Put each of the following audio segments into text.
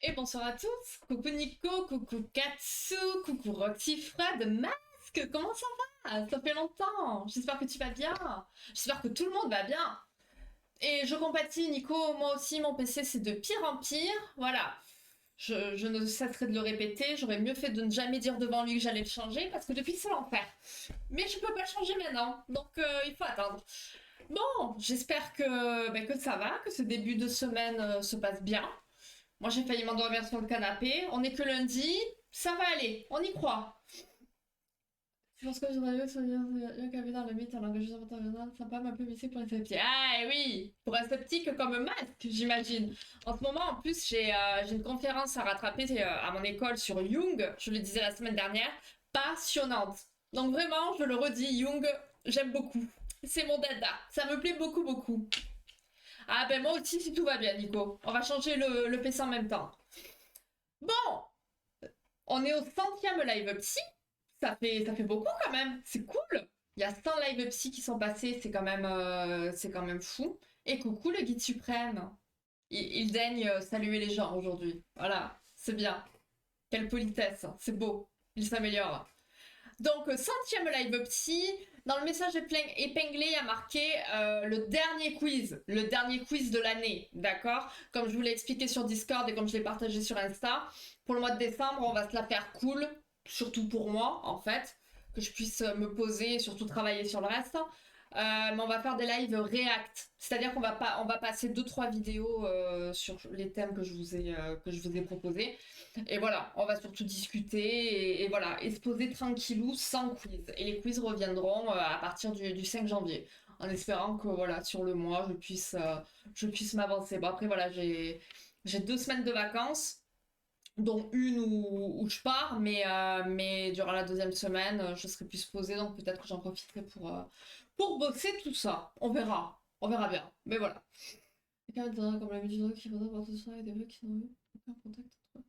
Et bonsoir à tous, coucou Nico, coucou Katsu, coucou Roxy Fred, Masque, comment ça va? Ça fait longtemps, j'espère que tu vas bien, j'espère que tout le monde va bien. Et je compatis Nico, moi aussi mon PC c'est de pire en pire, voilà. Je ne cesserai de le répéter, j'aurais mieux fait de ne jamais dire devant lui que j'allais le changer parce que depuis c'est l'enfer. Mais je peux pas le changer maintenant, donc il faut attendre. Bon, j'espère que ça va, que ce début de semaine se passe bien. Moi, j'ai failli m'endormir sur le canapé. On est que lundi. Ça va aller. On y croit. Je pense que j'aurais mieux que ce soit qu'avait dans le mythe en langage international, sympa, mais un peu vissé pour les sceptiques. Ah et oui, pour un sceptique comme masque, j'imagine. En ce moment, en plus, j'ai une conférence à rattraper à mon école sur Jung, je le disais la semaine dernière, passionnante. Donc vraiment, je le redis, Jung, j'aime beaucoup. C'est mon dada, ça me plaît beaucoup, beaucoup. Ah ben moi aussi, si tout va bien, Nico. On va changer le PC en même temps. Bon, on est au 100e live psy. Ça fait beaucoup quand même. C'est cool. Il y a 100 live psy qui sont passés. C'est quand même fou. Et coucou le guide suprême. Il daigne saluer les gens aujourd'hui. Voilà, c'est bien. Quelle politesse. C'est beau. Il s'améliore. Donc, 100e live psy. Dans le message épinglé, il y a marqué le dernier quiz. Le dernier quiz de l'année. D'accord? Comme je vous l'ai expliqué sur Discord et comme je l'ai partagé sur Insta. Pour le mois de décembre, on va se la faire cool. Surtout pour moi, en fait. Que je puisse me poser et surtout travailler sur le reste. Mais on va faire des lives react. C'est-à-dire on va passer 2-3 vidéos sur les thèmes que je vous ai proposés. Et voilà, on va surtout discuter et voilà, et se poser tranquillou sans quiz. Et les quiz reviendront à partir du 5 janvier. En espérant que voilà, sur le mois, je puisse m'avancer. Bon, après, voilà, j'ai 2 semaines de vacances, dont une où je pars, mais durant la deuxième semaine, je serai plus posée, donc peut-être que j'en profiterai pour bosser tout ça. On verra bien. Mais voilà. Et quand même, comme la musique qui faudra voir tout ça et des mecs qui n'ont eu aucun contact entre eux.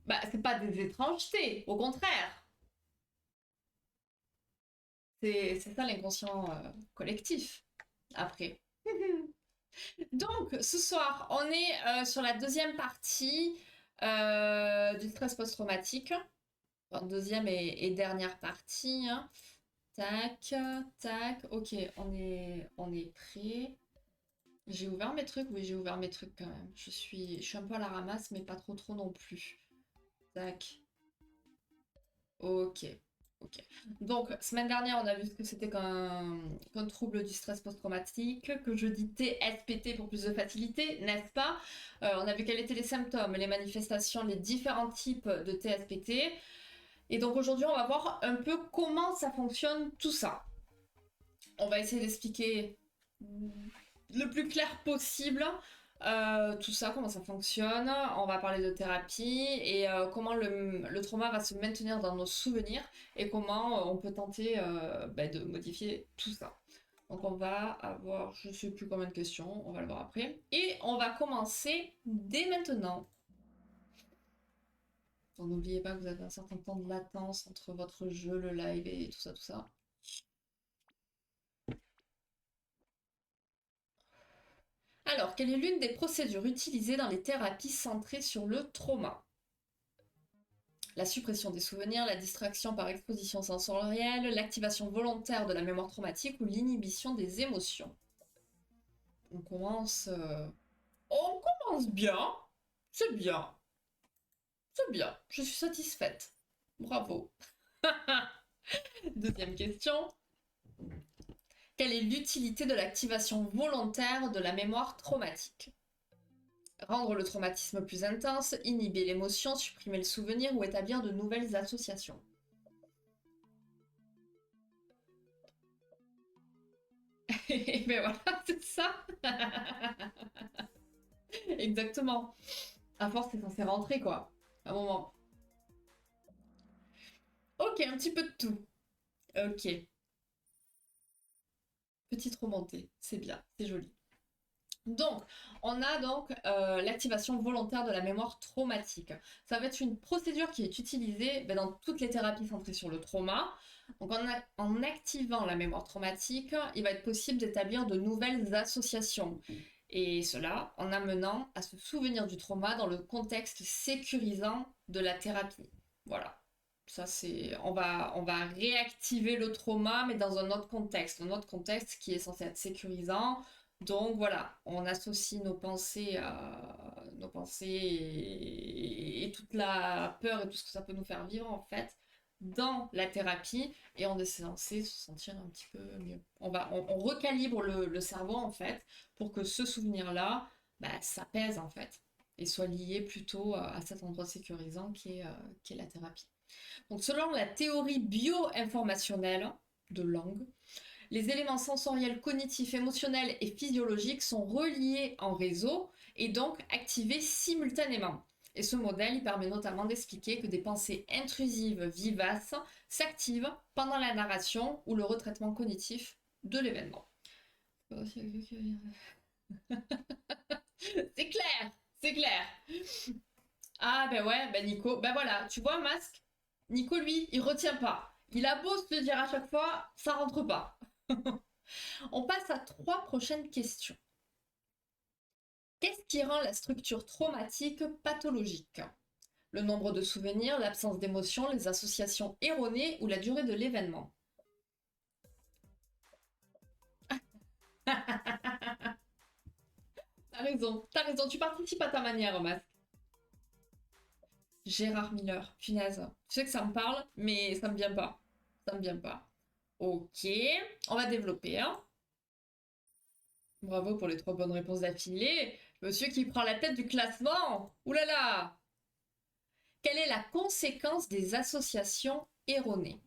Bah, c'est pas des étrangetés, au contraire. C'est ça l'inconscient collectif, après. Donc, ce soir, on est sur la deuxième partie du stress post-traumatique. Enfin, deuxième et dernière partie, hein. Tac, tac. Ok, on est prêt. J'ai ouvert mes trucs, oui, j'ai ouvert mes trucs quand même. Je suis un peu à la ramasse, mais pas trop trop non plus. Tac. Ok. Ok. Donc, semaine dernière, on a vu ce que c'était qu'un trouble du stress post-traumatique, que je dis TSPT pour plus de facilité, n'est-ce pas? On a vu quels étaient les symptômes, les manifestations, les différents types de TSPT. Et donc aujourd'hui, on va voir un peu comment ça fonctionne tout ça. On va essayer d'expliquer le plus clair possible tout ça, comment ça fonctionne. On va parler de thérapie et comment le trauma va se maintenir dans nos souvenirs et comment on peut tenter de modifier tout ça. Donc on va avoir, je ne sais plus combien de questions, on va le voir après. Et on va commencer dès maintenant. Donc n'oubliez pas que vous avez un certain temps de latence entre votre jeu, le live et tout ça, tout ça. Alors, quelle est l'une des procédures utilisées dans les thérapies centrées sur le trauma? La suppression des souvenirs, la distraction par exposition sensorielle, l'activation volontaire de la mémoire traumatique ou l'inhibition des émotions. On commence, on commence bien. C'est bien. C'est bien. Je suis satisfaite. Bravo. Deuxième question. Quelle est l'utilité de l'activation volontaire de la mémoire traumatique? Rendre le traumatisme plus intense, inhiber l'émotion, supprimer le souvenir ou établir de nouvelles associations. Et ben voilà, c'est ça. Exactement. À force, c'est censé rentrer, quoi. À un moment. Ok, un petit peu de tout. Ok. Petite remontée. C'est bien, c'est joli. Donc, on a donc l'activation volontaire de la mémoire traumatique. Ça va être une procédure qui est utilisée dans toutes les thérapies centrées sur le trauma. Donc, en activant la mémoire traumatique, il va être possible d'établir de nouvelles associations. Et cela en amenant à se souvenir du trauma dans le contexte sécurisant de la thérapie. Voilà. Ça, c'est, on va réactiver le trauma, mais dans un autre contexte qui est censé être sécurisant. Donc voilà, on associe nos pensées et toute la peur et tout ce que ça peut nous faire vivre en fait dans la thérapie et on est censé se sentir un petit peu mieux. On recalibre le cerveau en fait pour que ce souvenir-là, bah, ça pèse en fait et soit lié plutôt à cet endroit sécurisant qui est la thérapie. Donc selon la théorie bio-informationnelle de Lang, les éléments sensoriels, cognitifs, émotionnels et physiologiques sont reliés en réseau et donc activés simultanément. Et ce modèle, il permet notamment d'expliquer que des pensées intrusives vivaces s'activent pendant la narration ou le retraitement cognitif de l'événement. C'est clair, c'est clair. Ah ben ouais, ben Nico, ben voilà, tu vois, Masque, Nico lui, il retient pas. Il a beau se le dire à chaque fois, ça rentre pas. On passe à 3 prochaines questions. Qu'est-ce qui rend la structure traumatique pathologique? Le nombre de souvenirs, l'absence d'émotions, les associations erronées ou la durée de l'événement? T'as raison, tu participes à ta manière, Masque. Gérard Miller, punaise. Tu sais que ça me parle, mais ça me vient pas. Ça me vient pas. Ok, on va développer, hein. Bravo pour les 3 bonnes réponses d'affilée. Monsieur qui prend la tête du classement. Ouh là là. Quelle est la conséquence des associations erronées?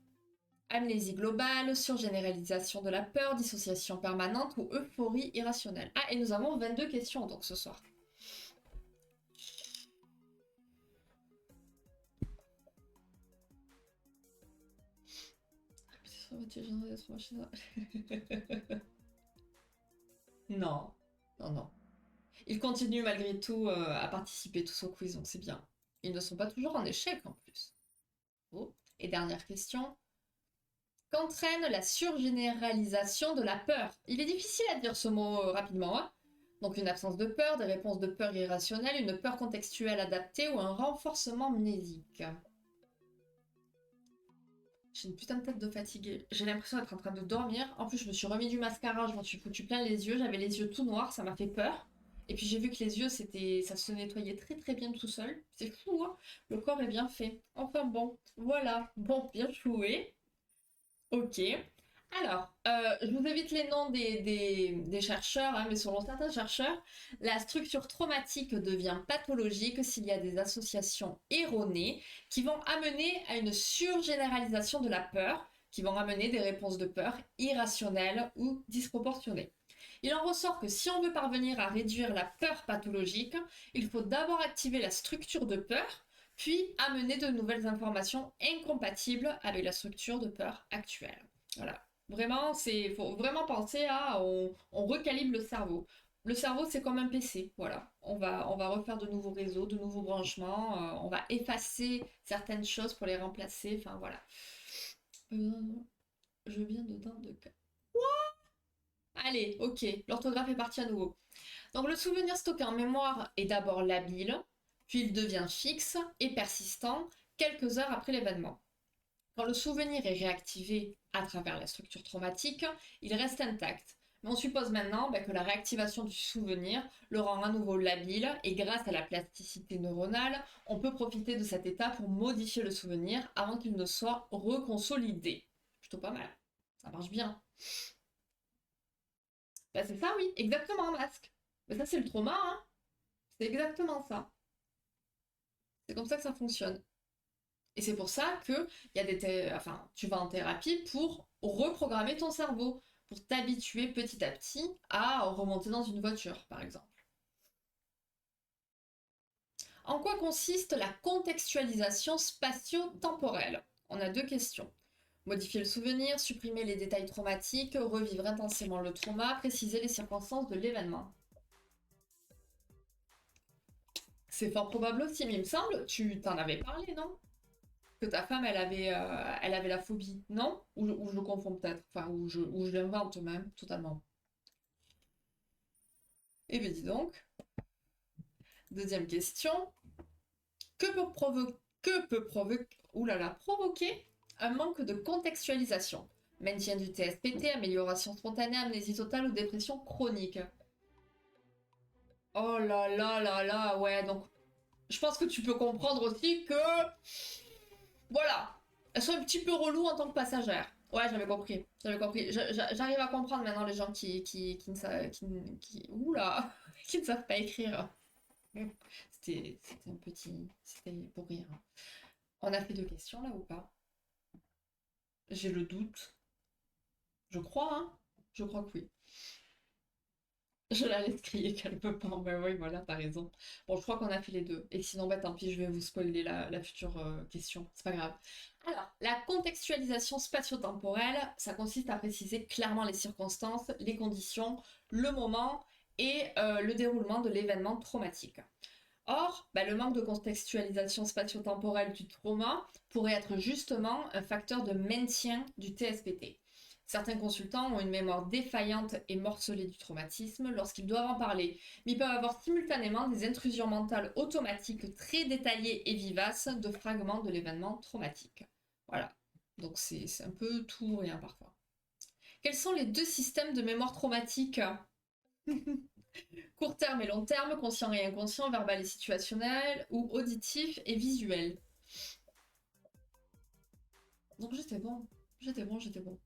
Amnésie globale, surgénéralisation de la peur, dissociation permanente ou euphorie irrationnelle? Ah, et nous avons 22 questions donc ce soir. Non, non, non. Ils continuent malgré tout à participer tous au quiz, donc c'est bien. Ils ne sont pas toujours en échec en plus. Oh. Et dernière question. Qu'entraîne la surgénéralisation de la peur? Il est difficile à dire ce mot rapidement, hein. Donc une absence de peur, des réponses de peur irrationnelles, une peur contextuelle adaptée ou un renforcement mnésique. J'ai une putain de tête de fatiguée. J'ai l'impression d'être en train de dormir. En plus, je me suis remis du mascara, je m'en suis foutu plein les yeux. J'avais les yeux tout noirs, ça m'a fait peur. Et puis j'ai vu que les yeux, ça se nettoyait très très bien tout seul. C'est fou, hein. Le corps est bien fait. Enfin bon, voilà. Bon, bien joué. Ok. Alors, je vous évite les noms des chercheurs, hein, mais selon certains chercheurs, la structure traumatique devient pathologique s'il y a des associations erronées qui vont amener à une surgénéralisation de la peur, qui vont amener des réponses de peur irrationnelles ou disproportionnées. Il en ressort que si on veut parvenir à réduire la peur pathologique, il faut d'abord activer la structure de peur, puis amener de nouvelles informations incompatibles avec la structure de peur actuelle. Voilà. Vraiment, faut vraiment penser à, on recalibre le cerveau. Le cerveau, c'est comme un PC, voilà. On va refaire de nouveaux réseaux, de nouveaux branchements, on va effacer certaines choses pour les remplacer, enfin voilà. Je viens de d'un de cas. Allez, ok, l'orthographe est partie à nouveau. Donc le souvenir stocké en mémoire est d'abord labile, puis il devient fixe et persistant quelques heures après l'événement. Quand le souvenir est réactivé à travers la structure traumatique, il reste intact. Mais on suppose maintenant que la réactivation du souvenir le rend à nouveau labile et grâce à la plasticité neuronale, on peut profiter de cet état pour modifier le souvenir avant qu'il ne soit reconsolidé. Plutôt pas mal. Ça marche bien. Bah c'est ça, oui, exactement, Masque. Mais ça, c'est le trauma, hein. C'est exactement ça. C'est comme ça que ça fonctionne. Et c'est pour ça que y a enfin, tu vas en thérapie pour reprogrammer ton cerveau, pour t'habituer petit à petit à remonter dans une voiture, par exemple. En quoi consiste la contextualisation spatio-temporelle? On a 2 questions. Modifier le souvenir, supprimer les détails traumatiques, revivre intensément le trauma, préciser les circonstances de l'événement. C'est fort probable aussi, mais il me semble, tu t'en avais parlé, non? Que ta femme, elle avait la phobie, non? Ou je le confonds peut-être, enfin, ou je l'invente même, totalement. Eh bien dis donc, deuxième question. Provoquer un manque de contextualisation? Maintien du TSPT, amélioration spontanée, amnésie totale ou dépression chronique? Oh là là là là, ouais, donc je pense que tu peux comprendre aussi que, voilà, elles sont un petit peu reloues en tant que passagères. Ouais, j'avais compris, j'avais compris. J'arrive à comprendre maintenant les gens qui ne savent, oula, qui ne savent pas écrire. C'était un petit, c'était pour rire. On a fait deux questions là ou pas? J'ai le doute. Je crois, hein? Je crois que oui. Je la laisse crier qu'elle peut pas. Ben oui, voilà, t'as raison. Bon, je crois qu'on a fait les deux. Et sinon, bah tant pis, je vais vous spoiler la future question. C'est pas grave. Alors, la contextualisation spatio-temporelle, ça consiste à préciser clairement les circonstances, les conditions, le moment et le déroulement de l'événement traumatique. Or, bah, le manque de contextualisation spatio-temporelle du trauma pourrait être justement un facteur de maintien du TSPT. Certains consultants ont une mémoire défaillante et morcelée du traumatisme lorsqu'ils doivent en parler, mais ils peuvent avoir simultanément des intrusions mentales automatiques très détaillées et vivaces de fragments de l'événement traumatique. Voilà, donc c'est un peu tout ou rien parfois. Quels sont les deux systèmes de mémoire traumatique? Court terme et long terme, conscient et inconscient, verbal et situationnel, ou auditif et visuel. Donc j'étais bon, j'étais bon, j'étais bon.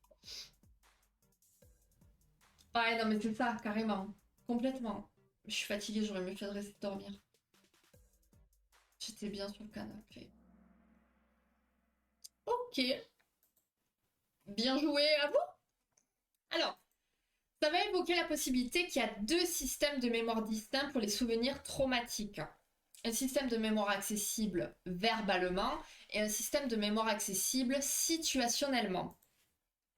Ouais, non mais c'est ça, carrément. Complètement. Je suis fatiguée, j'aurais mieux fait de rester dormir. J'étais bien sur le canapé. Ok, bien joué à vous. Alors, ça va évoquer la possibilité qu'il y a deux systèmes de mémoire distincts pour les souvenirs traumatiques. Un système de mémoire accessible verbalement et un système de mémoire accessible situationnellement.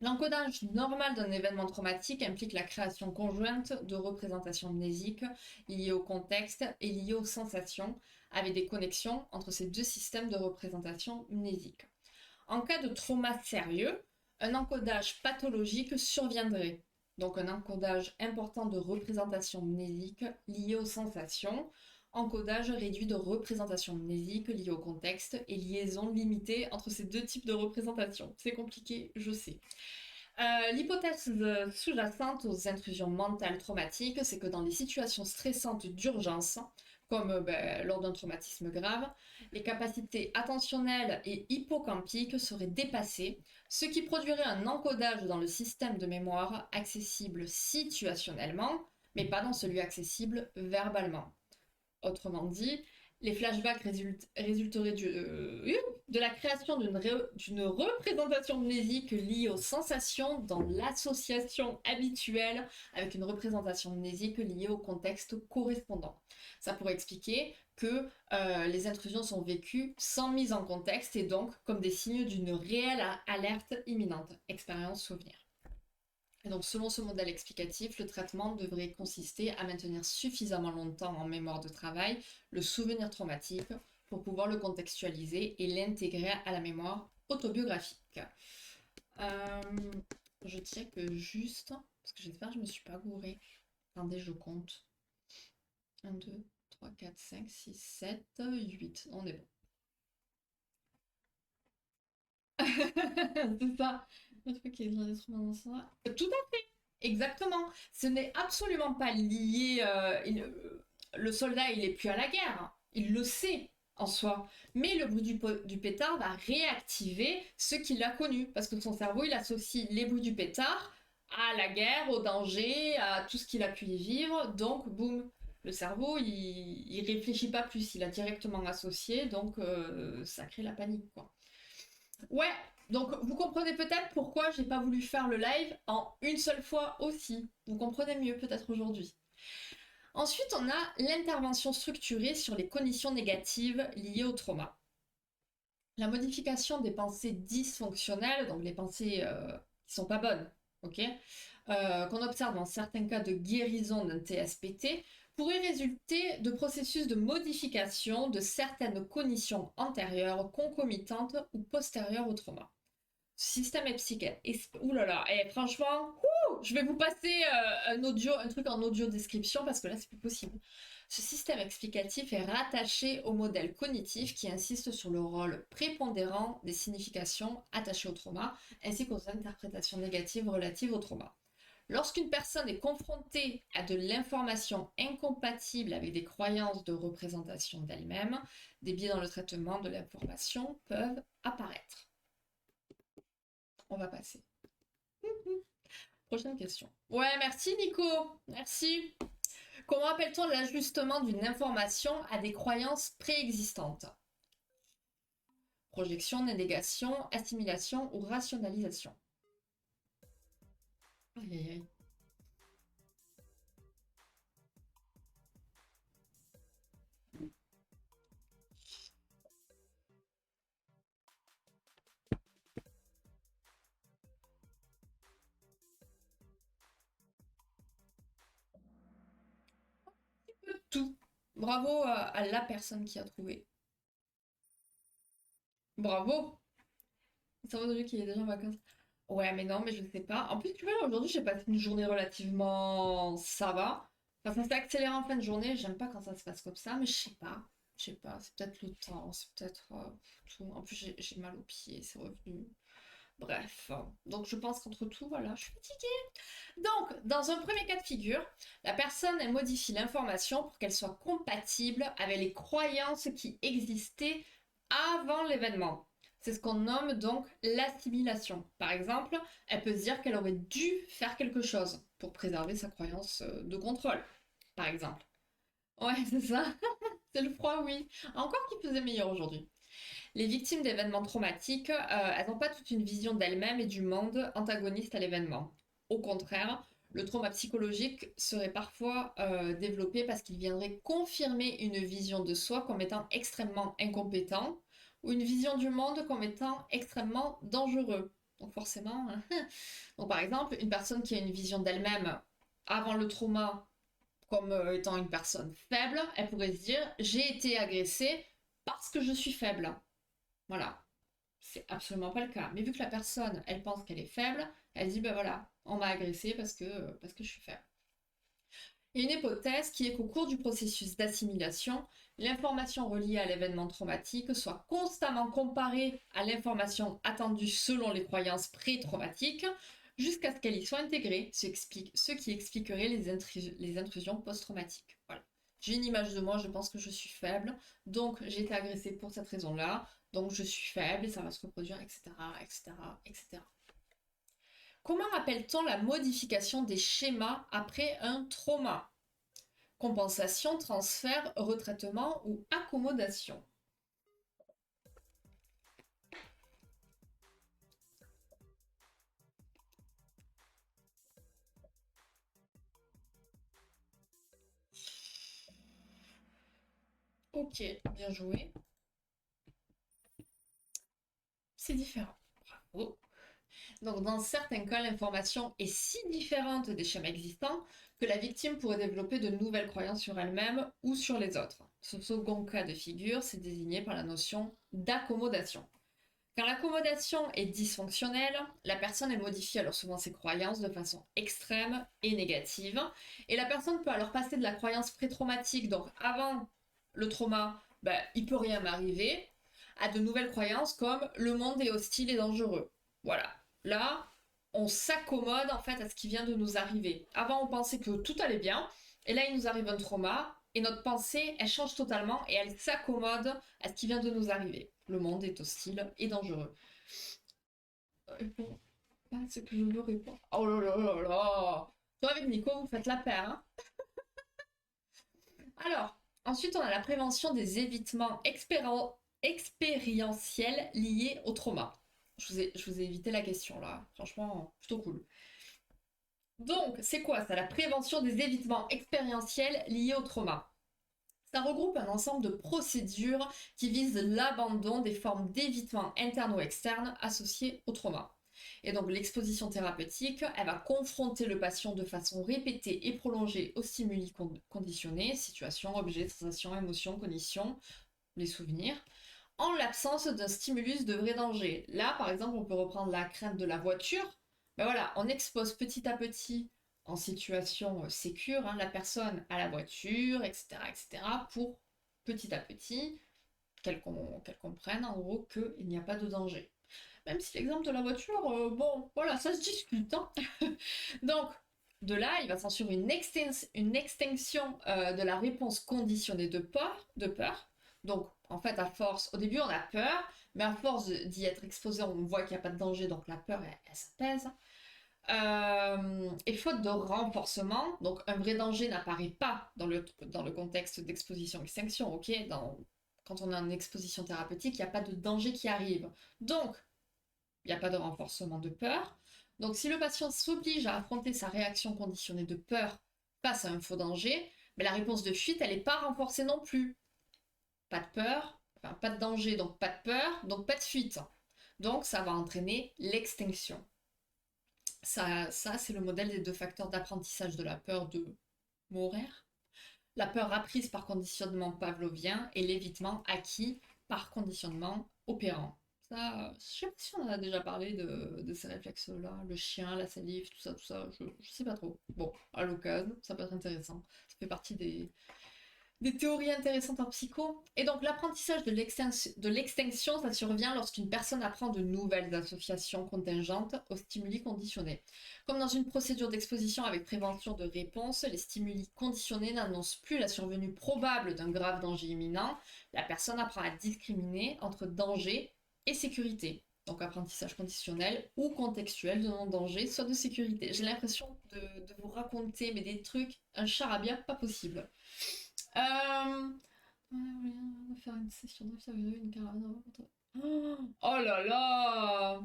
L'encodage normal d'un événement traumatique implique la création conjointe de représentations mnésiques liées au contexte et liées aux sensations, avec des connexions entre ces deux systèmes de représentation mnésique. En cas de trauma sérieux, un encodage pathologique surviendrait. Donc un encodage important de représentation mnésique liée aux sensations, encodage réduit de représentation mnésique liée au contexte et liaison limitée entre ces deux types de représentations. C'est compliqué, je sais. L'hypothèse sous-jacente aux intrusions mentales traumatiques, c'est que dans les situations stressantes d'urgence, comme lors d'un traumatisme grave, les capacités attentionnelles et hippocampiques seraient dépassées, ce qui produirait un encodage dans le système de mémoire accessible situationnellement, mais pas dans celui accessible verbalement. Autrement dit, les flashbacks résulteraient de la création d'une représentation mnésique liée aux sensations dans l'association habituelle avec une représentation mnésique liée au contexte correspondant. Ça pourrait expliquer que les intrusions sont vécues sans mise en contexte et donc comme des signes d'une réelle alerte imminente, expérience souvenir. Et donc, selon ce modèle explicatif, le traitement devrait consister à maintenir suffisamment longtemps en mémoire de travail le souvenir traumatique pour pouvoir le contextualiser et l'intégrer à la mémoire autobiographique. Je check juste, parce que j'espère que je ne me suis pas gourée. Attendez, je compte. 1, 2, 3, 4, 5, 6, 7, 8. On est bon. C'est ça. Tout à fait. Exactement. Ce n'est absolument pas lié. Le soldat, il est plus à la guerre. Il le sait en soi. Mais le bruit du pétard va réactiver ce qu'il a connu. Parce que son cerveau, il associe les bruits du pétard à la guerre, au danger, à tout ce qu'il a pu y vivre. Donc, boum. Le cerveau, il réfléchit pas plus. Il a directement associé. Donc, ça crée la panique, quoi. Ouais, donc vous comprenez peut-être pourquoi j'ai pas voulu faire le live en une seule fois aussi. Vous comprenez mieux peut-être aujourd'hui. Ensuite, on a l'intervention structurée sur les conditions négatives liées au trauma. La modification des pensées dysfonctionnelles, donc les pensées qui sont pas bonnes, ok, qu'on observe dans certains cas de guérison d'un TSPT, pourrait résulter de processus de modification de certaines cognitions antérieures, concomitantes ou postérieures au trauma. Ce système est psychique. Ouh là là, et franchement, Je vais vous passer un truc en audio description parce que là, c'est plus possible. Ce système explicatif est rattaché au modèle cognitif qui insiste sur le rôle prépondérant des significations attachées au trauma, ainsi qu'aux interprétations négatives relatives au trauma. Lorsqu'une personne est confrontée à de l'information incompatible avec des croyances de représentation d'elle-même, des biais dans le traitement de l'information peuvent apparaître. On va passer. Prochaine question. Ouais, merci Nico. Merci. Comment appelle-t-on l'ajustement d'une information à des croyances préexistantes? Projection, négation, assimilation ou rationalisation? Aïe aïe aïe. Tout. Bravo à la personne qui a trouvé. Bravo. Ça va aujourd'hui qu'il est déjà en vacances. Ouais, mais non, mais je ne sais pas. En plus, tu vois, aujourd'hui, j'ai passé une journée relativement... Ça va. Enfin, ça s'est accéléré en fin de journée. J'aime pas quand ça se passe comme ça, mais je sais pas. Je sais pas. C'est peut-être le temps. C'est peut-être tout. En plus, j'ai mal aux pieds. C'est revenu. Bref. Donc, je pense qu'entre tout, voilà, je suis fatiguée. Donc, dans un premier cas de figure, la personne, elle modifie l'information pour qu'elle soit compatible avec les croyances qui existaient avant l'événement. C'est ce qu'on nomme donc l'assimilation. Par exemple, elle peut se dire qu'elle aurait dû faire quelque chose pour préserver sa croyance de contrôle, par exemple. Ouais, c'est ça. C'est le froid, oui. Encore qu'il faisait meilleur aujourd'hui. Les victimes d'événements traumatiques, elles n'ont pas toute une vision d'elles-mêmes et du monde antagoniste à l'événement. Au contraire, le trauma psychologique serait parfois développé parce qu'il viendrait confirmer une vision de soi comme étant extrêmement incompétent ou une vision du monde comme étant extrêmement dangereux. Donc forcément, donc par exemple, une personne qui a une vision d'elle-même avant le trauma comme étant une personne faible, elle pourrait se dire j'ai été agressée parce que je suis faible. Voilà, c'est absolument pas le cas. Mais vu que la personne, elle pense qu'elle est faible, elle dit ben voilà, on m'a agressée parce que je suis faible. Il y a une hypothèse qui est qu'au cours du processus d'assimilation, l'information reliée à l'événement traumatique soit constamment comparée à l'information attendue selon les croyances pré-traumatiques jusqu'à ce qu'elle y soit intégrée, ce qui expliquerait les intrusions post-traumatiques. Voilà. J'ai une image de moi, je pense que je suis faible, donc j'ai été agressée pour cette raison-là, donc je suis faible et ça va se reproduire, etc., etc., etc. Comment appelle-t-on la modification des schémas après un trauma? Compensation, transfert, retraitement ou accommodation? Ok, bien joué. C'est différent. Bravo. Donc, dans certains cas, l'information est si différente des schémas existants que la victime pourrait développer de nouvelles croyances sur elle-même ou sur les autres. Ce second cas de figure, c'est désigné par la notion d'accommodation. Quand l'accommodation est dysfonctionnelle, la personne elle modifie alors souvent ses croyances de façon extrême et négative. Et la personne peut alors passer de la croyance pré-traumatique, donc avant le trauma, ben, il peut rien m'arriver, à de nouvelles croyances comme le monde est hostile et dangereux. Voilà. Là, on s'accommode en fait à ce qui vient de nous arriver. Avant, on pensait que tout allait bien, et là, il nous arrive un trauma, et notre pensée, elle change totalement, et elle s'accommode à ce qui vient de nous arriver. Le monde est hostile et dangereux. Bon, pas ce que je veux répondre. Oh là là là là. Toi avec Nico, vous faites la paire, hein. Alors, ensuite, on a la prévention des évitements expérientiels liés au trauma. Je vous ai évité la question là. Franchement, plutôt cool. Donc, c'est quoi ça, la prévention des évitements expérientiels liés au trauma? Ça regroupe un ensemble de procédures qui visent l'abandon des formes d'évitement interne ou externe associées au trauma. Et donc l'exposition thérapeutique, elle va confronter le patient de façon répétée et prolongée aux stimuli conditionnés, situations, objets, sensations, émotions, cognitions, les souvenirs, en l'absence d'un stimulus de vrai danger. Là, par exemple, on peut reprendre la crainte de la voiture. Ben voilà, on expose petit à petit en situation sécure hein, la personne à la voiture, etc., etc., pour petit à petit qu'elle comprenne en gros qu'il n'y a pas de danger. Même si l'exemple de la voiture, bon, voilà, ça se discute. Hein. Donc, de là, il va s'en suivre une extinction de la réponse conditionnée de peur. Donc, en fait, à force, au début, on a peur, mais à force d'y être exposé, on voit qu'il n'y a pas de danger, donc la peur, elle s'apaise. Et faute de renforcement, donc un vrai danger n'apparaît pas dans le contexte d'exposition-extinction, ok quand on a une exposition thérapeutique, il n'y a pas de danger qui arrive. Donc, il n'y a pas de renforcement de peur. Donc, si le patient s'oblige à affronter sa réaction conditionnée de peur face à un faux danger, mais la réponse de fuite, elle n'est pas renforcée non plus. Pas de peur, enfin pas de danger, donc pas de peur, donc pas de fuite. Donc, ça va entraîner l'extinction. Ça c'est le modèle des deux facteurs d'apprentissage de la peur de Maurer. La peur apprise par conditionnement pavlovien et l'évitement acquis par conditionnement opérant. Ça, je sais pas si on en a déjà parlé de ces réflexes-là, le chien, la salive, tout ça, je sais pas trop. Bon, à l'occasion, ça peut être intéressant. Ça fait partie des théories intéressantes en psycho. Et donc l'apprentissage de l'extinction, ça survient lorsqu'une personne apprend de nouvelles associations contingentes aux stimuli conditionnés. Comme dans une procédure d'exposition avec prévention de réponse, les stimuli conditionnés n'annoncent plus la survenue probable d'un grave danger imminent. La personne apprend à discriminer entre danger et sécurité. Donc apprentissage conditionnel ou contextuel de non-danger, soit de sécurité. J'ai l'impression de vous raconter mais des trucs, un charabia pas possible. On va faire une session d'infirmerie, une caravane. Oh là là!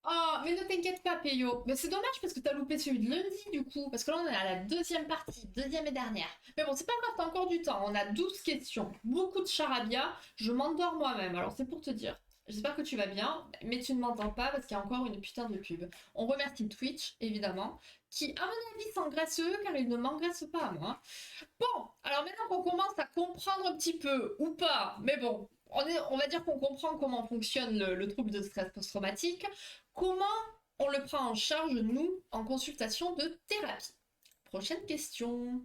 Oh, mais ne t'inquiète pas, Peyo. Mais c'est dommage parce que t'as loupé celui de lundi, du coup. Parce que là, on est à la deuxième partie, deuxième et dernière. Mais bon, c'est pas grave, t'as encore du temps. On a 12 questions, beaucoup de charabia. Je m'endors moi-même, alors c'est pour te dire. J'espère que tu vas bien, mais tu ne m'entends pas parce qu'il y a encore une putain de pub. On remercie Twitch, évidemment, qui, à mon avis, s'engraisse eux, car ils ne m'engraissent pas à moi. Bon, alors maintenant qu'on commence à comprendre un petit peu, ou pas, mais bon, on va dire qu'on comprend comment fonctionne le trouble de stress post-traumatique, comment on le prend en charge, nous, en consultation de thérapie. Prochaine question.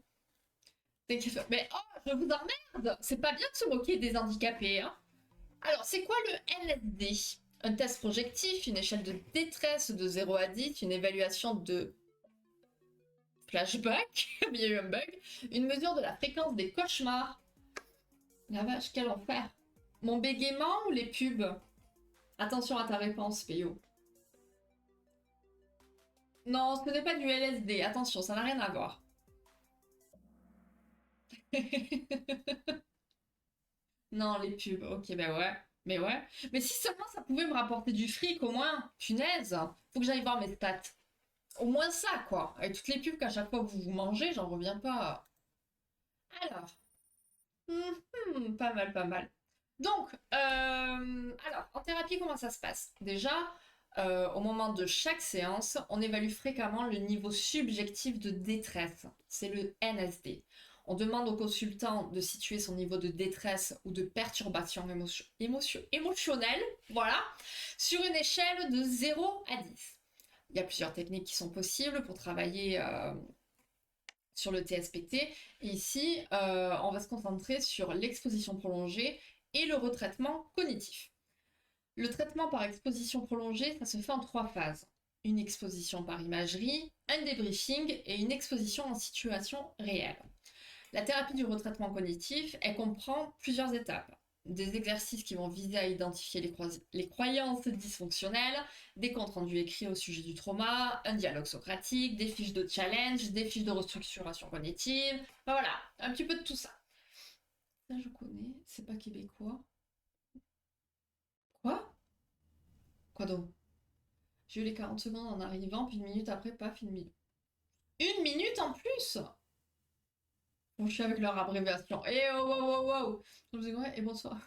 Mais oh, je vous emmerde. C'est pas bien de se moquer des handicapés, hein. Alors, c'est quoi le LSD? Un test projectif, une échelle de détresse de 0 à 10, une évaluation de flashback, il y a eu un bug, une mesure de la fréquence des cauchemars. La vache, quel enfer. Mon bégaiement ou les pubs? Attention à ta réponse, Péyo. Non, ce n'est pas du LSD. Attention, ça n'a rien à voir. Non, les pubs. Ok, bah ouais. Mais ouais. Mais si seulement ça pouvait me rapporter du fric, au moins. Punaise. Faut que j'aille voir mes stats. Au moins ça, quoi. Avec toutes les pubs qu'à chaque fois que vous mangez, j'en reviens pas. Alors. Pas mal, pas mal. Donc, alors, en thérapie, comment ça se passe? Déjà, au moment de chaque séance, on évalue fréquemment le niveau subjectif de détresse. C'est le NSD. On demande au consultant de situer son niveau de détresse ou de perturbation émotionnelle, voilà, sur une échelle de 0 à 10. Il y a plusieurs techniques qui sont possibles pour travailler sur le TSPT. Et ici, on va se concentrer sur l'exposition prolongée et le retraitement cognitif. Le traitement par exposition prolongée, ça se fait en 3 phases. Une exposition par imagerie, un débriefing et une exposition en situation réelle. La thérapie du retraitement cognitif, elle comprend plusieurs étapes. Des exercices qui vont viser à identifier les croyances dysfonctionnelles, des comptes rendus écrits au sujet du trauma, un dialogue socratique, des fiches de challenge, des fiches de restructuration cognitive, enfin voilà, un petit peu de tout ça. Ça je connais, c'est pas québécois. Quoi? Quoi donc? J'ai eu les 40 secondes en arrivant, puis une minute après, paf, une minute. Une minute en plus? Bon, je suis avec leur abréviation. Et oh, wow, wow, wow. Je me dis, ouais, et bonsoir.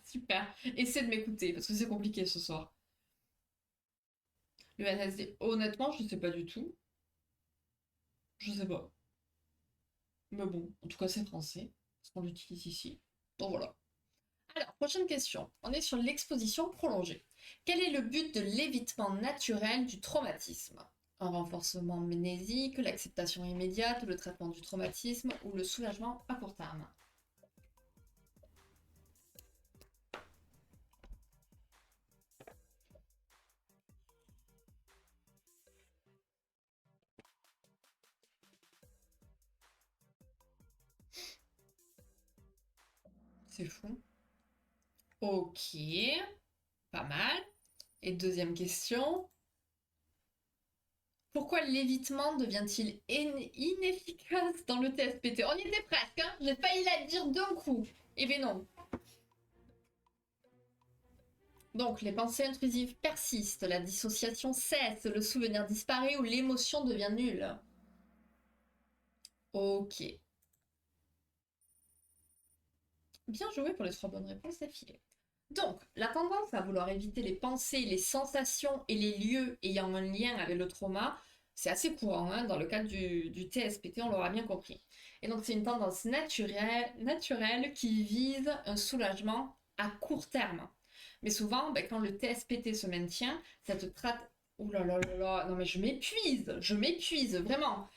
Super. Essaie de m'écouter, parce que c'est compliqué ce soir. Le NSD, honnêtement, je sais pas du tout. Je sais pas. Mais bon, en tout cas, c'est français, parce qu'on l'utilise ici. Donc voilà. Alors, prochaine question. On est sur l'exposition prolongée. Quel est le but de l'évitement naturel du traumatisme? Un renforcement mnésique, l'acceptation immédiate, le traitement du traumatisme ou le soulagement à court terme? C'est fou. Ok, pas mal. Et deuxième question. Pourquoi l'évitement devient-il inefficace dans le TSPT? On y était presque, hein. J'ai failli la dire d'un coup. Eh bien non. Donc, les pensées intrusives persistent, la dissociation cesse, le souvenir disparaît ou l'émotion devient nulle. Ok. Bien joué pour les 3 bonnes réponses d'affilée. Donc, la tendance à vouloir éviter les pensées, les sensations et les lieux ayant un lien avec le trauma, c'est assez courant hein, dans le cadre du TSPT, on l'aura bien compris. Et donc, c'est une tendance naturelle qui vise un soulagement à court terme. Mais souvent, ben, quand le TSPT se maintient, cette traite... Ouh là là là là, non mais je m'épuise, vraiment.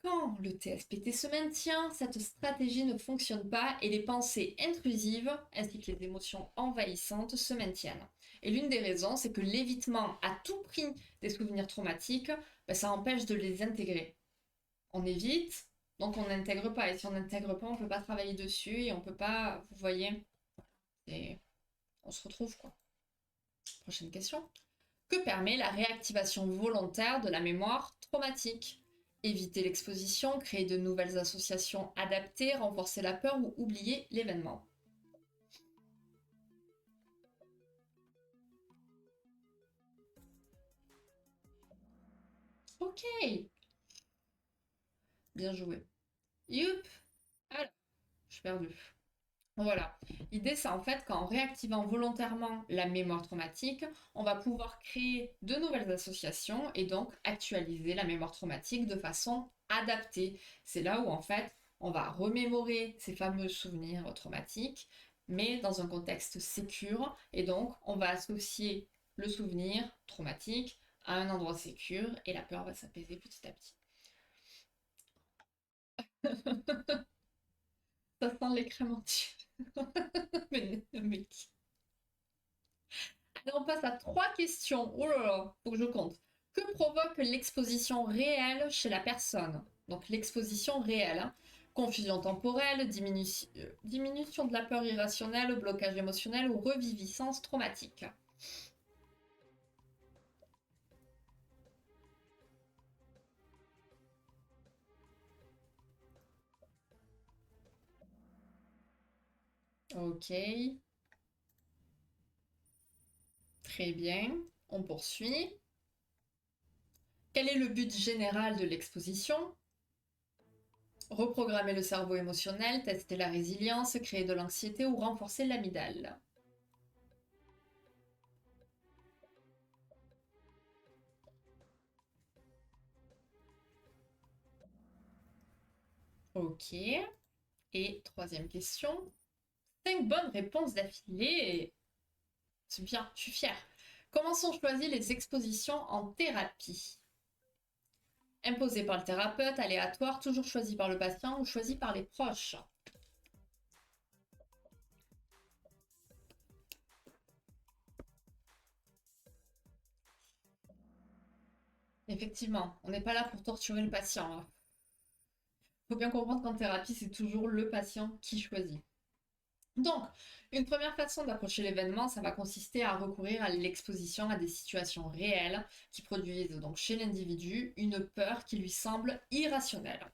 Quand le TSPT se maintient, cette stratégie ne fonctionne pas et les pensées intrusives ainsi que les émotions envahissantes se maintiennent. Et l'une des raisons, c'est que l'évitement à tout prix des souvenirs traumatiques, ben, ça empêche de les intégrer. On évite, donc on n'intègre pas. Et si on n'intègre pas, on ne peut pas travailler dessus et on ne peut pas, vous voyez, et on se retrouve quoi. Prochaine question. Que permet la réactivation volontaire de la mémoire traumatique? Éviter l'exposition, créer de nouvelles associations adaptées, renforcer la peur ou oublier l'événement. Ok, bien joué. Youp, alors, je suis perdue. Voilà. L'idée, c'est en fait qu'en réactivant volontairement la mémoire traumatique, on va pouvoir créer de nouvelles associations et donc actualiser la mémoire traumatique de façon adaptée. C'est là où en fait, on va remémorer ces fameux souvenirs traumatiques, mais dans un contexte sécure. Et donc, on va associer le souvenir traumatique à un endroit sécure et la peur va s'apaiser petit à petit. Ça sent les crèmes anti. mais allez, on passe à 3 questions. Oh là là, faut que je compte. Que provoque l'exposition réelle chez la personne? Donc l'exposition réelle. Hein. Confusion temporelle, diminution de la peur irrationnelle, blocage émotionnel ou reviviscence traumatique. Ok, très bien. On poursuit. Quel est le but général de l'exposition? Reprogrammer le cerveau émotionnel, tester la résilience, créer de l'anxiété ou renforcer l'amygdale. Ok. Et troisième question. 5 bonnes réponses d'affilée. C'est bien, je suis fière. Comment sont choisies les expositions en thérapie? Imposées par le thérapeute, aléatoires, toujours choisies par le patient ou choisies par les proches? Effectivement, on n'est pas là pour torturer le patient. Il faut bien comprendre qu'en thérapie, c'est toujours le patient qui choisit. Donc, une première façon d'approcher l'événement, ça va consister à recourir à l'exposition à des situations réelles qui produisent donc chez l'individu une peur qui lui semble irrationnelle.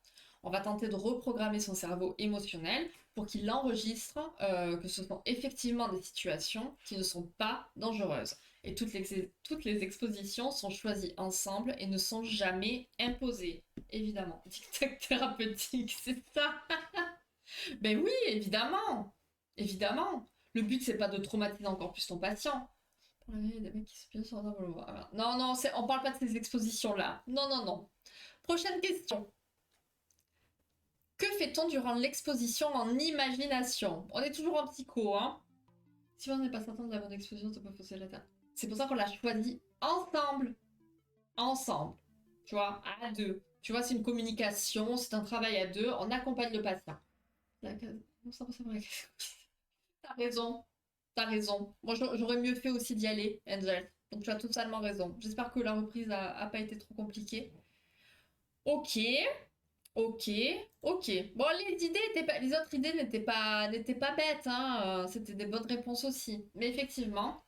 On va tenter de reprogrammer son cerveau émotionnel pour qu'il enregistre que ce sont effectivement des situations qui ne sont pas dangereuses. Et toutes les expositions sont choisies ensemble et ne sont jamais imposées. Évidemment, tic-tac thérapeutique, c'est ça. Ben oui, évidemment. Évidemment. Le but, c'est pas de traumatiser encore plus ton patient. Ouais, des mecs qui se piècent sur un tableau. Non, non, on parle pas de ces expositions-là. Non, non, non. Prochaine question. Que fait-on durant l'exposition en imagination? On est toujours en psycho, hein? Si on n'est pas certain de la bonne exposition, ça peut fausser la Terre. C'est pour ça qu'on l'a choisi ensemble. Ensemble. Tu vois, à deux. Tu vois, c'est une communication, c'est un travail à deux, on accompagne le patient. D'accord. Non, ça, c'est vrai. T'as raison. T'as raison. Moi, j'aurais mieux fait aussi d'y aller, Angel. Donc, tu as totalement raison. J'espère que la reprise a pas été trop compliquée. Ok, ok, ok. Bon, les autres idées n'étaient pas bêtes, hein. C'était des bonnes réponses aussi. Mais effectivement,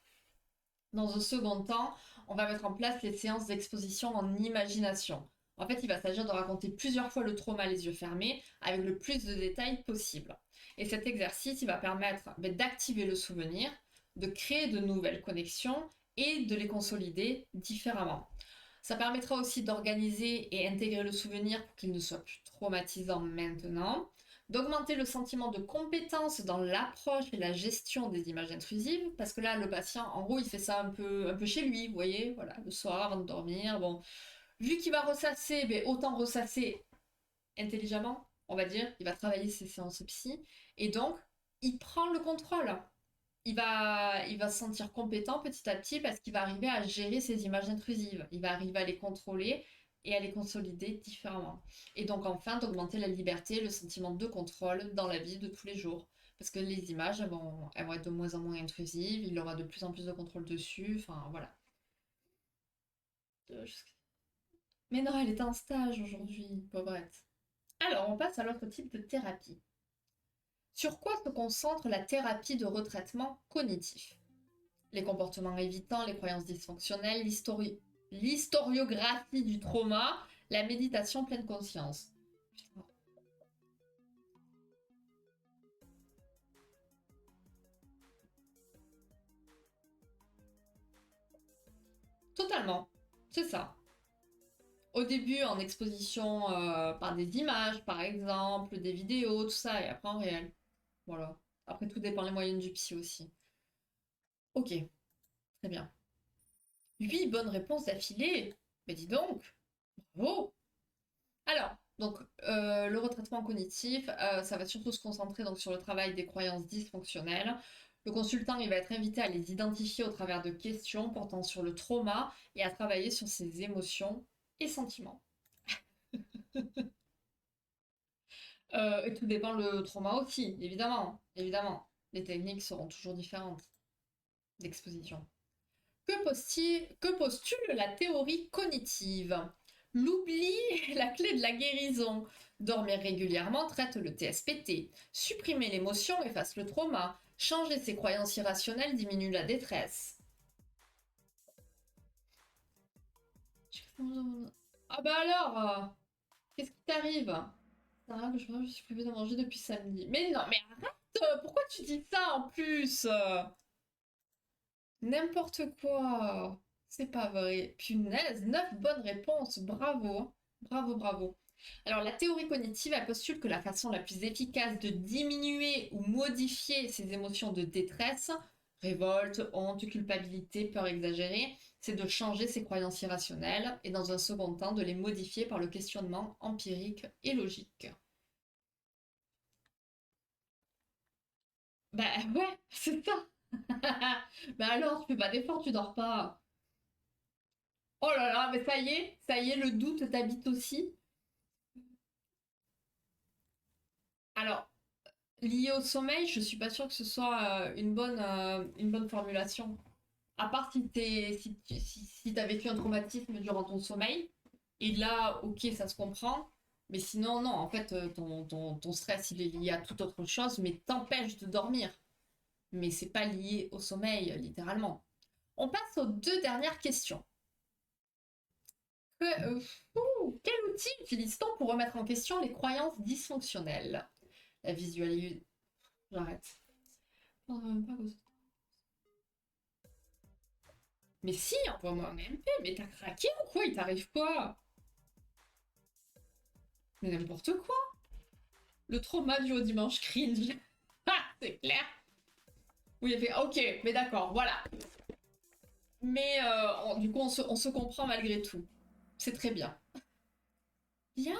dans un second temps, on va mettre en place les séances d'exposition en imagination. En fait, il va s'agir de raconter plusieurs fois le trauma les yeux fermés, avec le plus de détails possible. Et cet exercice, il va permettre d'activer le souvenir, de créer de nouvelles connexions et de les consolider différemment. Ça permettra aussi d'organiser et intégrer le souvenir pour qu'il ne soit plus traumatisant maintenant, d'augmenter le sentiment de compétence dans l'approche et la gestion des images intrusives, parce que là, le patient, en gros, il fait ça un peu chez lui, vous voyez, voilà, le soir, avant de dormir, bon. Vu qu'il va ressasser, ben, autant ressasser intelligemment, on va dire, il va travailler ses séances psy, et donc, il prend le contrôle. Il va se sentir compétent petit à petit parce qu'il va arriver à gérer ces images intrusives. Il va arriver à les contrôler et à les consolider différemment. Et donc enfin d'augmenter la liberté, le sentiment de contrôle dans la vie de tous les jours. Parce que les images, elles vont être de moins en moins intrusives, il aura de plus en plus de contrôle dessus, enfin voilà. Mais non, elle est en stage aujourd'hui, pauvrette. Alors, on passe à l'autre type de thérapie. Sur quoi se concentre la thérapie de retraitement cognitif? Les comportements évitants, les croyances dysfonctionnelles, l'historiographie du trauma, la méditation pleine conscience. Totalement, c'est ça. Au début, en exposition par des images, par exemple, des vidéos, tout ça, et après en réel. Voilà. Après, tout dépend les moyens du psy aussi. Ok, très bien. 8 bonnes réponses d'affilée. Mais dis donc, bravo. Alors, donc, le retraitement cognitif, ça va surtout se concentrer donc, sur le travail des croyances dysfonctionnelles. Le consultant, il va être invité à les identifier au travers de questions portant sur le trauma et à travailler sur ses émotions et sentiments. Et tout dépend le trauma aussi, évidemment, évidemment. Les techniques seront toujours différentes d'exposition. Que postule la théorie cognitive? L'oubli est la clé de la guérison. Dormir régulièrement traite le TSPT. Supprimer l'émotion efface le trauma. Changer ses croyances irrationnelles diminue la détresse. Ah bah alors, qu'est-ce qui t'arrive? C'est rien que je suis privée de manger depuis samedi. Mais non, mais arrête! Pourquoi tu dis ça en plus? N'importe quoi. C'est pas vrai. Punaise, 9 bonnes réponses. Bravo, hein. Bravo, bravo. Alors, la théorie cognitive, elle postule que la façon la plus efficace de diminuer ou modifier ces émotions de détresse, révolte, honte, culpabilité, peur exagérée, c'est de changer ses croyances irrationnelles et dans un second temps de les modifier par le questionnement empirique et logique. Bah ouais, c'est ça. Bah alors, tu fais pas d'effort, tu dors pas. Oh là là, mais ça y est, le doute t'habite aussi. Alors, lié au sommeil, je suis pas sûre que ce soit une bonne formulation. À part si t'as vécu un traumatisme durant ton sommeil, et là, ok, ça se comprend. Mais sinon, non, en fait, ton stress, il est lié à toute autre chose, mais t'empêche de dormir. Mais c'est pas lié au sommeil, littéralement. On passe aux 2 dernières questions. Quel outil utilise-t-on pour remettre en question les croyances dysfonctionnelles? La visualisation. J'arrête. Mais si, envoie-moi un MP, mais t'as craqué ou quoi? Il t'arrive quoi? Mais n'importe quoi. Le trauma du haut dimanche cringe. Ah, c'est clair. Oui, il fait ok, mais d'accord, voilà. Mais du coup, on se comprend malgré tout. C'est très bien. Bien,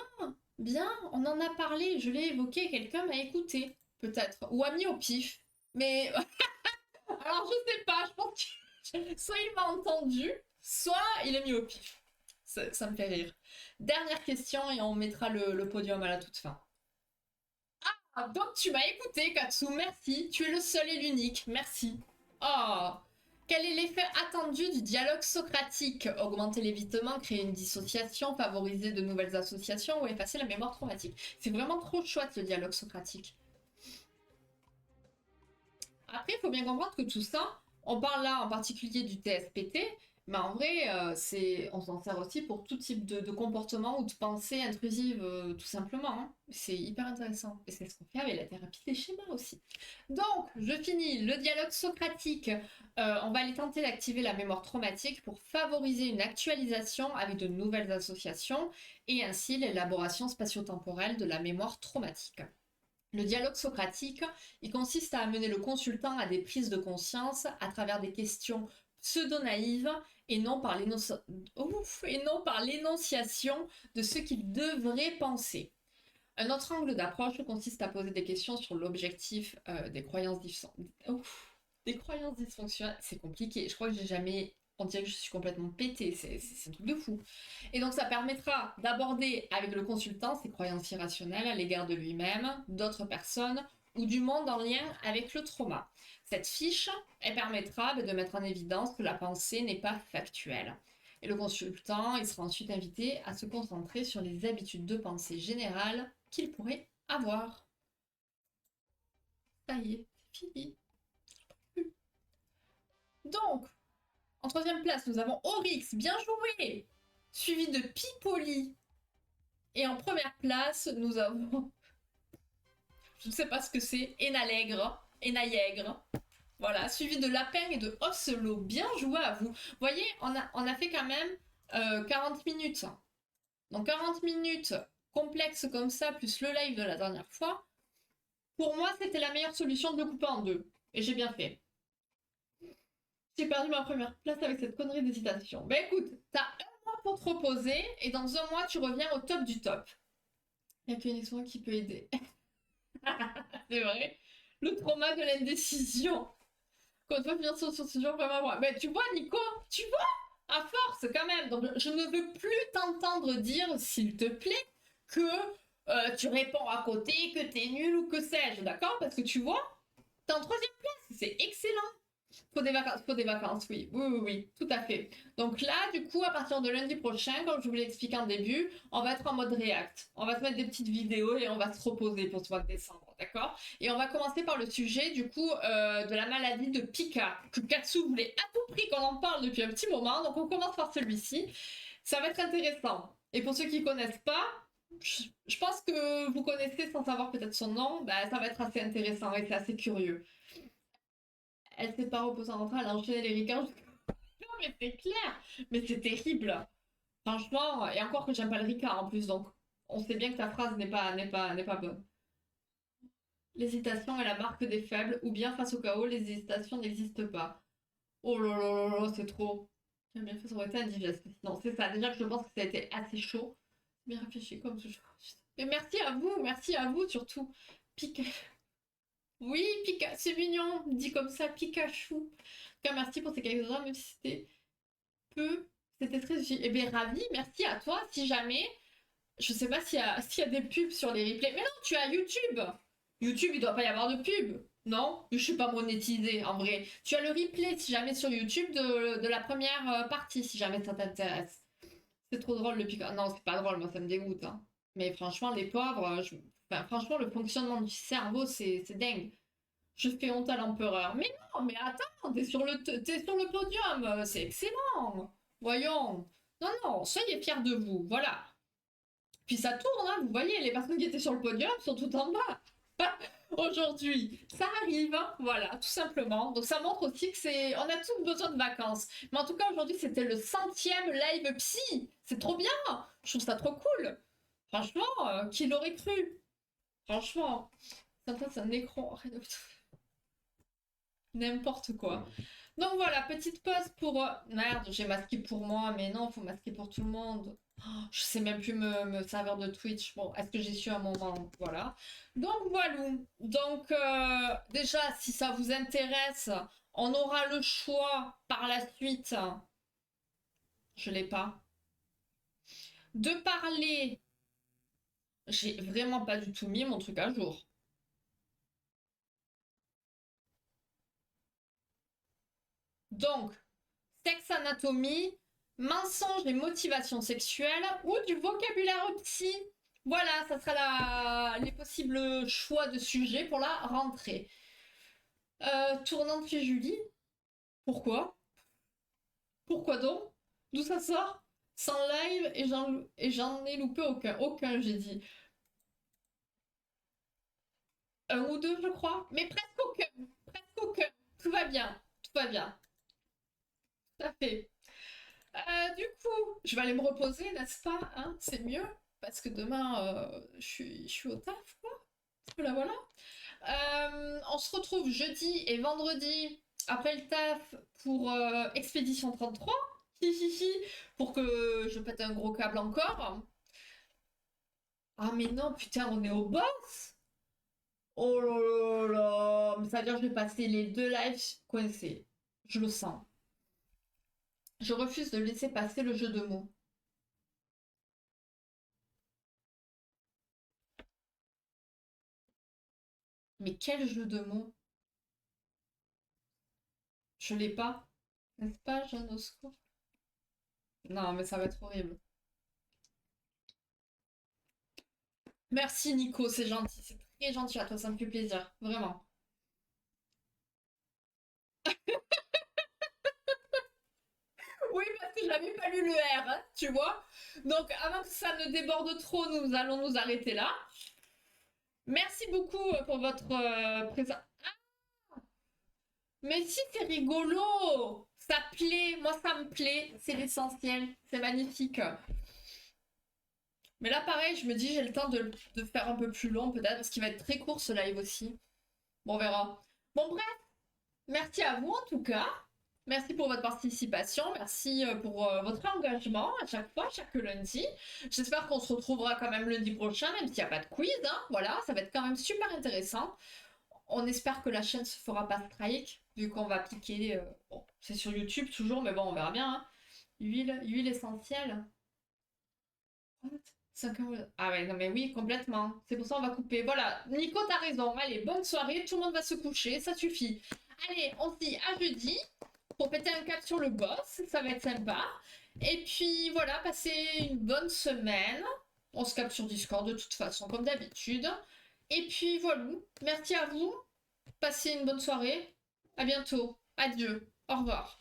bien, on en a parlé, je l'ai évoqué, quelqu'un m'a écouté, peut-être. Ou a mis au pif. Mais Alors, je sais pas, je pense que soit il m'a entendu, soit il est mis au pif. Ça me fait rire. Dernière question et on mettra le podium à la toute fin. Ah, donc tu m'as écouté, Katsu, merci. Tu es le seul et l'unique, merci. Oh, quel est l'effet attendu du dialogue socratique? Augmenter l'évitement, créer une dissociation, favoriser de nouvelles associations ou effacer la mémoire traumatique? C'est vraiment trop chouette le dialogue socratique. Après, il faut bien comprendre que tout ça, on parle là en particulier du TSPT, mais en vrai, on s'en sert aussi pour tout type de comportement ou de pensée intrusive, tout simplement, hein. C'est hyper intéressant. Et c'est ce qu'on fait avec la thérapie des schémas aussi. Donc, je finis. Le dialogue socratique, on va aller tenter d'activer la mémoire traumatique pour favoriser une actualisation avec de nouvelles associations et ainsi l'élaboration spatio-temporelle de la mémoire traumatique. Le dialogue socratique, il consiste à amener le consultant à des prises de conscience à travers des questions pseudo-naïves et non par l'énonciation de ce qu'il devrait penser. Un autre angle d'approche consiste à poser des questions sur l'objectif des croyances dysfonctionnelles. C'est compliqué, je crois que j'ai jamais... On dirait que je suis complètement pétée, c'est un truc de fou. Et donc ça permettra d'aborder avec le consultant ses croyances irrationnelles à l'égard de lui-même, d'autres personnes ou du monde en lien avec le trauma. Cette fiche, elle permettra de mettre en évidence que la pensée n'est pas factuelle. Et le consultant, il sera ensuite invité à se concentrer sur les habitudes de pensée générales qu'il pourrait avoir. Ça y est, c'est fini. Donc, en troisième place, nous avons Oryx, bien joué, suivi de Pipoli. Et en première place, nous avons, je ne sais pas ce que c'est, Enaègre, voilà, suivi de Lapin et de Oslo. Bien joué à vous. Vous voyez, on a fait quand même 40 minutes. Donc 40 minutes complexes comme ça, plus le live de la dernière fois. Pour moi, c'était la meilleure solution de le couper en deux. Et j'ai bien fait. J'ai perdu ma première place avec cette connerie d'hésitation. Ben écoute, t'as un mois pour te reposer et dans un mois, tu reviens au top du top. Il n'y a qu'une expérience qui peut aider. C'est vrai. Le trauma de l'indécision. Quand on peut finir sur ce sujet, vraiment moi. Mais tu vois, Nico, tu vois, à force quand même. Donc, je ne veux plus t'entendre dire, s'il te plaît, que tu réponds à côté, que t'es nul ou que sais-je, d'accord? Parce que tu vois, t'es en troisième place. C'est excellent. Faut des vacances, oui. Oui, tout à fait. Donc là, du coup, à partir de lundi prochain, comme je vous l'ai expliqué en début, on va être en mode React. On va se mettre des petites vidéos et on va se reposer pour ce mois de décembre, d'accord? Et on va commencer par le sujet, du coup, de la maladie de Pika, que Katsu voulait à tout prix qu'on en parle depuis un petit moment. Donc on commence par celui-ci. Ça va être intéressant. Et pour ceux qui ne connaissent pas, je pense que vous connaissez sans savoir peut-être son nom, bah, ça va être assez intéressant et c'est assez curieux. Elle s'est pas reposée en train, elle a enchaîné les ricains. Non, mais c'est clair, mais c'est terrible. Franchement, et encore que j'aime pas le ricard en plus, donc on sait bien que ta phrase n'est pas bonne. L'hésitation est la marque des faibles, ou bien face au chaos, les hésitations n'existent pas. Oh là là là là, c'est trop. J'aime bien fait, ça aurait été indigeste. Non, c'est ça. Déjà que je pense que ça a été assez chaud. Bien réfléchi comme toujours. Et merci à vous surtout. Pika. Oui, Pika, c'est mignon, dit comme ça, Pikachu. En tout cas, merci pour ces quelques heures, même si c'était peu, c'était très utile. Eh bien, ravi, merci à toi. Si jamais, je sais pas s'il y a des pubs sur les replays. Mais non, tu as YouTube. YouTube, il doit pas y avoir de pub. Non, je suis pas monétisée en vrai. Tu as le replay si jamais sur YouTube de la première partie, si jamais ça t'intéresse. C'est trop drôle le Pika. Non, c'est pas drôle, moi ça me dégoûte, hein. Mais franchement, les pauvres, enfin, franchement, le fonctionnement du cerveau, c'est dingue. Je fais honte à l'empereur. Mais non, mais attends, t'es sur le podium, c'est excellent. Voyons. Non, non, soyez fiers de vous, voilà. Puis ça tourne, hein, vous voyez, les personnes qui étaient sur le podium sont tout en bas. Aujourd'hui, ça arrive, hein, voilà, tout simplement. Donc ça montre aussi que on a tous besoin de vacances. Mais en tout cas, aujourd'hui, c'était le 100e live psy. C'est trop bien. Je trouve ça trop cool. Franchement, qui l'aurait cru? Franchement, ça c'est un écran. N'importe quoi. Donc voilà, petite pause pour... Merde, j'ai masqué pour moi, mais non, faut masquer pour tout le monde. Oh, je sais même plus me servir de Twitch. Bon, est-ce que j'ai su un moment? Voilà. Donc voilà. Donc déjà, si ça vous intéresse, On aura le choix par la suite, je l'ai pas, de parler. J'ai vraiment pas du tout mis mon truc à jour. Donc, sexe anatomie, mensonges et motivation sexuelle ou du vocabulaire psy. Voilà, ça sera les possibles choix de sujets pour la rentrée. Tournante chez Julie. Pourquoi? Pourquoi donc? D'où ça sort? Sans live et j'en ai loupé aucun. Aucun, j'ai dit. Un ou deux, je crois. Mais presque aucun. Presque aucun. Tout va bien. Tout va bien. Tout à fait. Du coup, je vais aller me reposer, n'est-ce pas, hein? C'est mieux. Parce que demain, je suis au taf, quoi. Voilà, voilà. On se retrouve jeudi et vendredi après le taf pour Expédition 33. Hihihi, pour que je pète un gros câble encore. Ah mais non, putain, on est au boss. Oh là là là. Mais ça veut dire que je vais passer les deux lives coincés. Je le sens. Je refuse de laisser passer le jeu de mots. Mais quel jeu de mots? Je l'ai pas. N'est-ce pas, Jeanne Osco? Non, mais ça va être horrible. Merci Nico, c'est gentil. C'est très gentil à toi, ça me fait plaisir. Vraiment. Oui, parce que j'avais pas lu le R, hein, tu vois. Donc, avant que ça ne déborde trop, nous allons nous arrêter là. Merci beaucoup pour votre présence. Mais si, c'est rigolo! Ça plaît, moi ça me plaît, c'est l'essentiel, c'est magnifique. Mais là, pareil, je me dis, j'ai le temps de faire un peu plus long, peut-être, parce qu'il va être très court ce live aussi. Bon, on verra. Bon, bref, merci à vous en tout cas. Merci pour votre participation, merci pour votre engagement à chaque fois, chaque lundi. J'espère qu'on se retrouvera quand même lundi prochain, même s'il n'y a pas de quiz, hein. Voilà, ça va être quand même super intéressant. On espère que la chaîne se fera pas strike, vu qu'on va appliquer. Bon, c'est sur YouTube toujours, mais bon, on verra bien, hein. Huile essentielle. What? 5 €. Ah ouais, non mais oui, complètement. C'est pour ça qu'on va couper. Voilà, Nico, t'as raison. Allez, bonne soirée, tout le monde va se coucher, ça suffit. Allez, on se dit à jeudi pour péter un cap sur le boss, ça va être sympa. Et puis voilà, passez une bonne semaine. On se capte sur Discord de toute façon, comme d'habitude. Et puis voilà, merci à vous. Passez une bonne soirée. À bientôt. Adieu. Au revoir.